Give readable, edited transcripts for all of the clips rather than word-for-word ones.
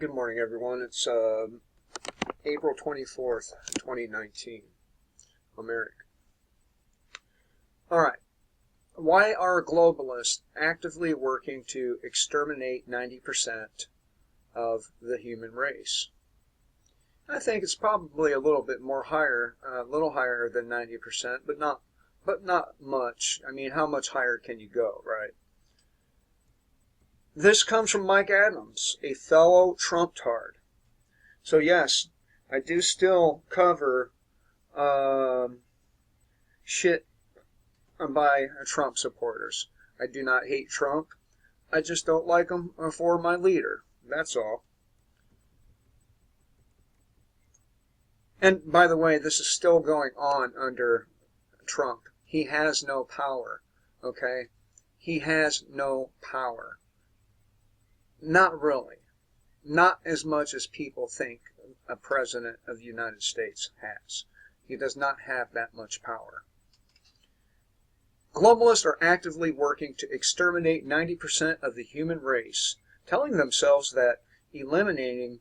Good morning, everyone. It's April 24th, 2019, America. All right. Why are globalists actively working to exterminate 90% of the human race? I think it's probably a little bit more higher, a little higher than 90%, but not much. I mean, how much higher can you go, right? This comes from Mike Adams, a fellow Trump-tard. So yes, I do still cover shit by Trump supporters. I do not hate Trump. I just don't like him for my leader. That's all. And by the way, this is still going on under Trump. He has no power. Okay? He has no power. Not really. Not as much as people think a president of the United States has. He does not have that much power. Globalists are actively working to exterminate 90% of the human race, telling themselves that eliminating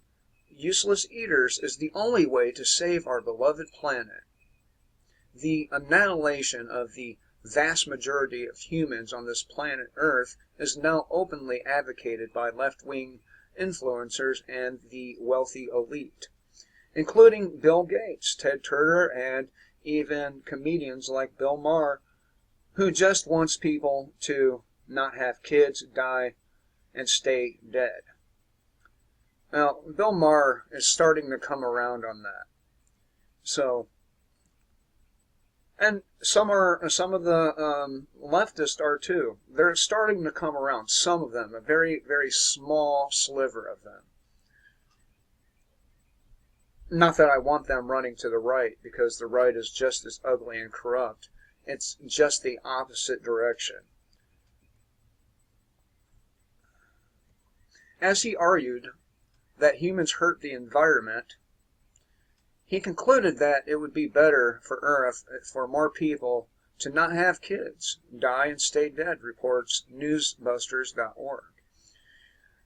useless eaters is the only way to save our beloved planet. The annihilation of the vast majority of humans on this planet Earth is now openly advocated by left-wing influencers and the wealthy elite, including Bill Gates, Ted Turner, and even comedians like Bill Maher, who just wants people to not have kids, die, and stay dead. Now, Bill Maher is starting to come around on that. So, and some of the leftists are too. They're starting to come around. Some of them, a very, very small sliver of them. Not that I want them running to the right, because the right is just as ugly and corrupt. It's just the opposite direction. As he argued that humans hurt the environment, he concluded that it would be better for Earth for more people to not have kids, die and stay dead, reports newsbusters.org.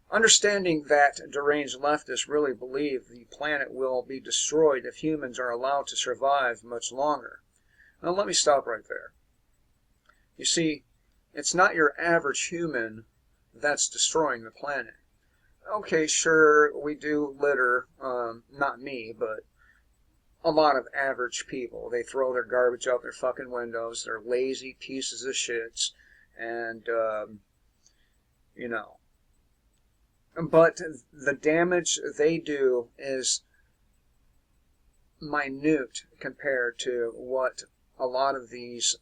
Understanding that deranged leftists really believe the planet will be destroyed if humans are allowed to survive much longer. Now let me stop right there. You see, it's not your average human that's destroying the planet. Okay, sure, we do litter, not me, but a lot of average people. They throw their garbage out their fucking windows. They're lazy pieces of shits. And, you know. But the damage they do is minute compared to what a lot of these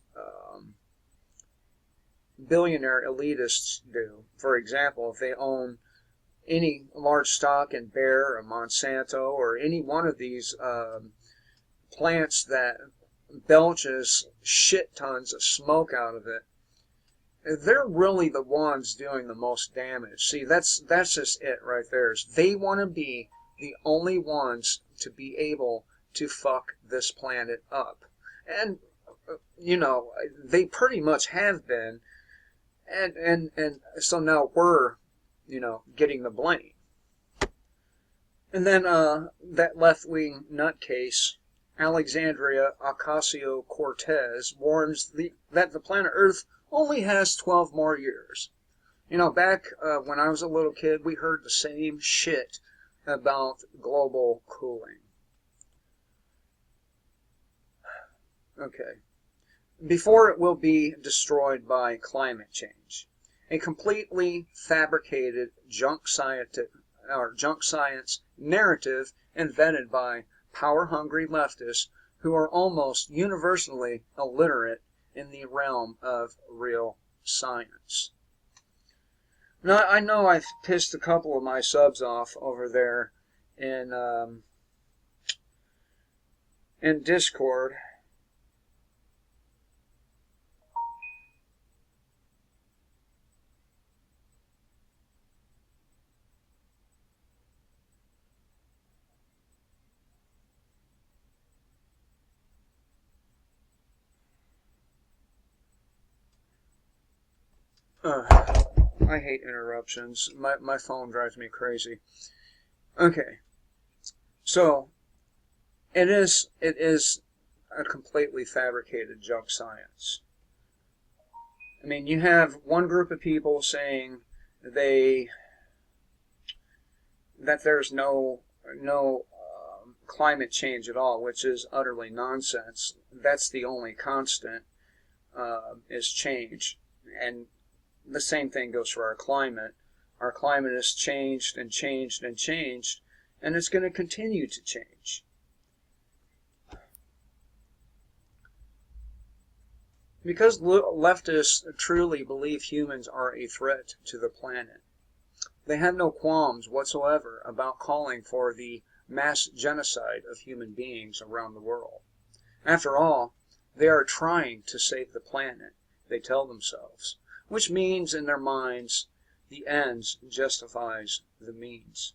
billionaire elitists do. For example, if they own any large stock in Bayer or Monsanto or any one of these plants that belches shit tons of smoke out of it, they're really the ones doing the most damage. See, that's just it right there. Is they want to be the only ones to be able to fuck this planet up. And, you know, they pretty much have been. And so now we're, you know, getting the blame. And then that left-wing nutcase, Alexandria Ocasio-Cortez, warns that the planet Earth only has 12 more years. You know, back when I was a little kid, we heard the same shit about global cooling. Okay. Before it will be destroyed by climate change. A completely fabricated junk science narrative invented by power-hungry leftists who are almost universally illiterate in the realm of real science. Now, I know I've pissed a couple of my subs off over there in Discord. I hate interruptions. My phone drives me crazy. Okay, so it is a completely fabricated junk science. I mean, you have one group of people saying they that there's no climate change at all, which is utterly nonsense. That's the only constant is change, and the same thing goes for our climate. Our climate has changed and changed and changed, and it's going to continue to change. Because leftists truly believe humans are a threat to the planet, they have no qualms whatsoever about calling for the mass genocide of human beings around the world. After all, they are trying to save the planet, they tell themselves, which means in their minds the ends justifies the means.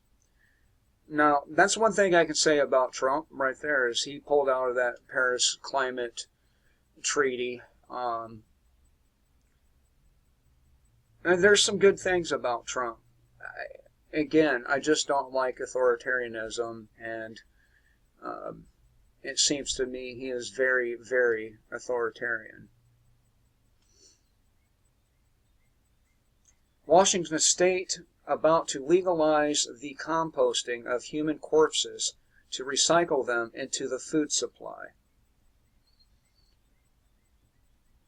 Now, that's one thing I can say about Trump right there, is he pulled out of that Paris climate treaty. And there's some good things about Trump. Again, I just don't like authoritarianism, and it seems to me he is very, very authoritarian. Washington State about to legalize the composting of human corpses to recycle them into the food supply.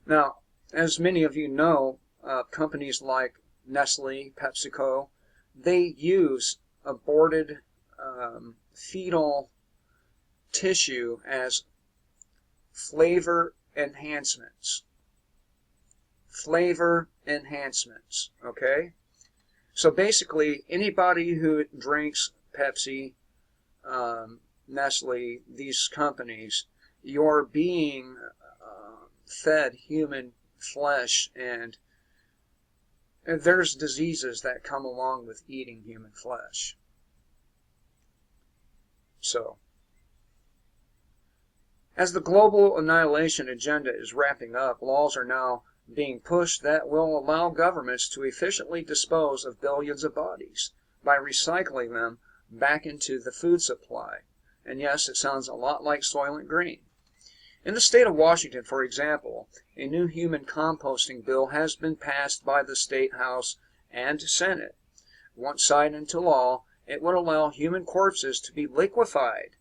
Now, as many of you know, companies like Nestle, PepsiCo, they use aborted fetal tissue as flavor enhancements. Flavor enhancements, okay? So basically, anybody who drinks Pepsi, Nestle, these companies, you're being fed human flesh, and there's diseases that come along with eating human flesh. So, as the global annihilation agenda is wrapping up, laws are now being pushed that will allow governments to efficiently dispose of billions of bodies by recycling them back into the food supply. And yes, it sounds a lot like Soylent Green. In the state of Washington, for example, a new human composting bill has been passed by the State House and Senate. Once signed into law, it would allow human corpses to be liquefied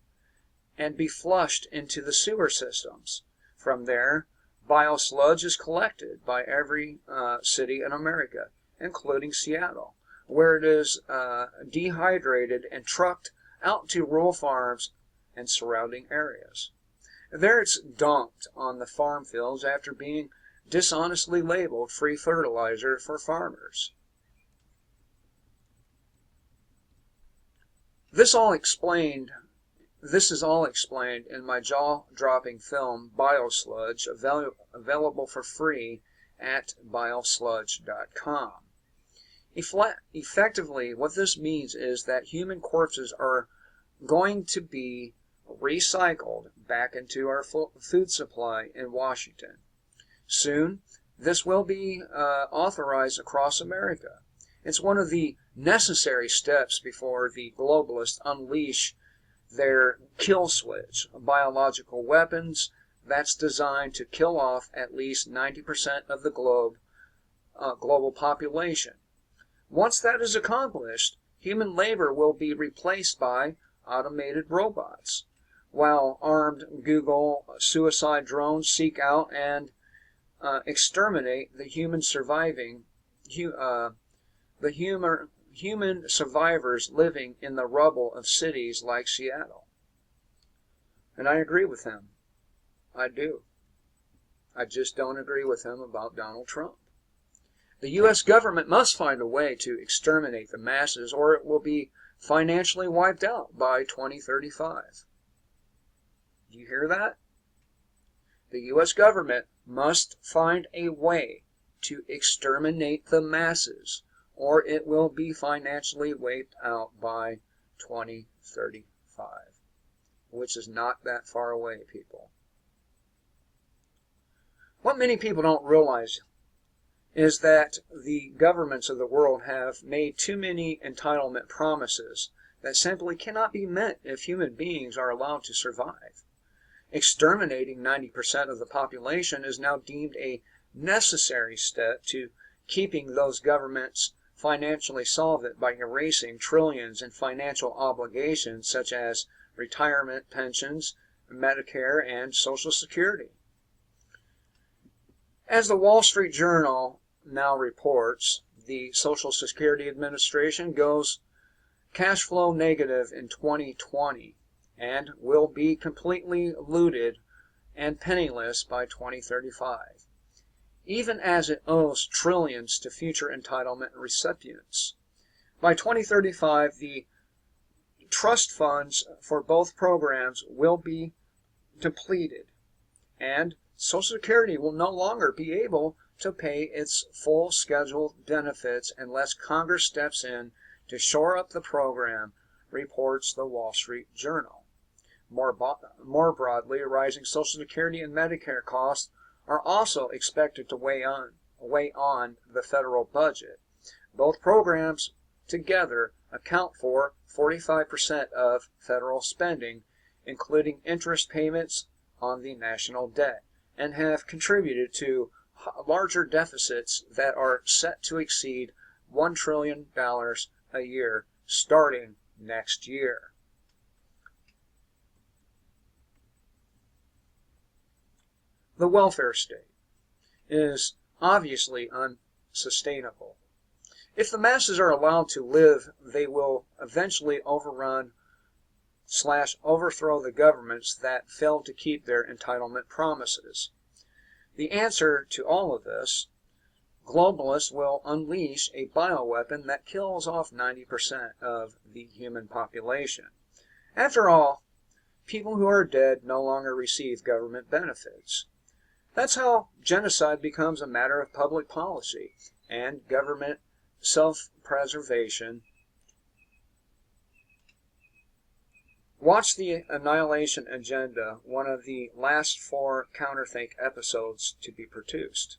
and be flushed into the sewer systems. From there, biosludge is collected by every city in America, including Seattle, where it is dehydrated and trucked out to rural farms and surrounding areas. There it's dumped on the farm fields after being dishonestly labeled free fertilizer for farmers. This is all explained in my jaw-dropping film, Biosludge, available for free at biosludge.com. Effectively, what this means is that human corpses are going to be recycled back into our food supply in Washington. Soon, this will be authorized across America. It's one of the necessary steps before the globalists unleash their kill switch, biological weapons that's designed to kill off at least 90% of the global population. Once that is accomplished, human labor will be replaced by automated robots, while armed Google suicide drones seek out and exterminate the human survivors living in the rubble of cities like Seattle. And I agree with him. I do. I just don't agree with him about Donald Trump. The U.S. government must find a way to exterminate the masses, or it will be financially wiped out by 2035. Do you hear that? The U.S. government must find a way to exterminate the masses, or it will be financially wiped out by 2035, which is not that far away, people. What many people don't realize is that the governments of the world have made too many entitlement promises that simply cannot be met if human beings are allowed to survive. Exterminating 90% of the population is now deemed a necessary step to keeping those governments financially solvent by erasing trillions in financial obligations such as retirement pensions, Medicare, and Social Security. As the Wall Street Journal now reports, the Social Security Administration goes cash flow negative in 2020 and will be completely looted and penniless by 2035, even as it owes trillions to future entitlement recipients. By 2035, the trust funds for both programs will be depleted, and Social Security will no longer be able to pay its full scheduled benefits unless Congress steps in to shore up the program, reports the Wall Street Journal. More broadly, rising Social Security and Medicare costs are also expected to weigh on the federal budget. Both programs together account for 45% of federal spending, including interest payments on the national debt, and have contributed to larger deficits that are set to exceed $1 trillion a year starting next year. The welfare state is obviously unsustainable. If the masses are allowed to live, they will eventually overthrow the governments that failed to keep their entitlement promises. The answer to all of this: globalists will unleash a bioweapon that kills off 90% of the human population. After all, people who are dead no longer receive government benefits. That's how genocide becomes a matter of public policy and government self-preservation. Watch The Annihilation Agenda, one of the last 4 Counterthink episodes to be produced.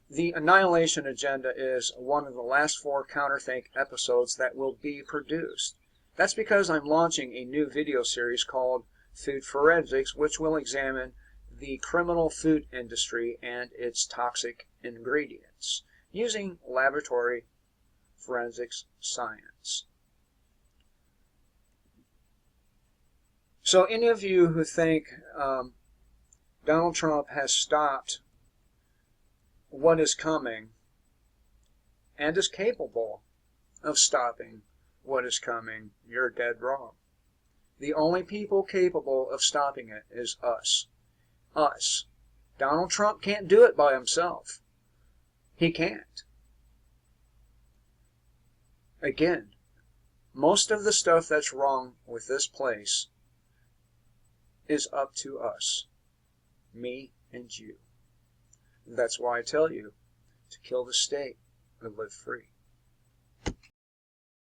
The Annihilation Agenda is one of the last 4 Counterthink episodes that will be produced. That's because I'm launching a new video series called Food Forensics, which will examine the criminal food industry and its toxic ingredients using laboratory forensics science. So any of you who think Donald Trump has stopped what is coming and is capable of stopping what is coming, you're dead wrong. The only people capable of stopping it is us. Us. Donald Trump can't do it by himself. He can't. Again, most of the stuff that's wrong with this place is up to us. Me and you. That's why I tell you to kill the state and live free.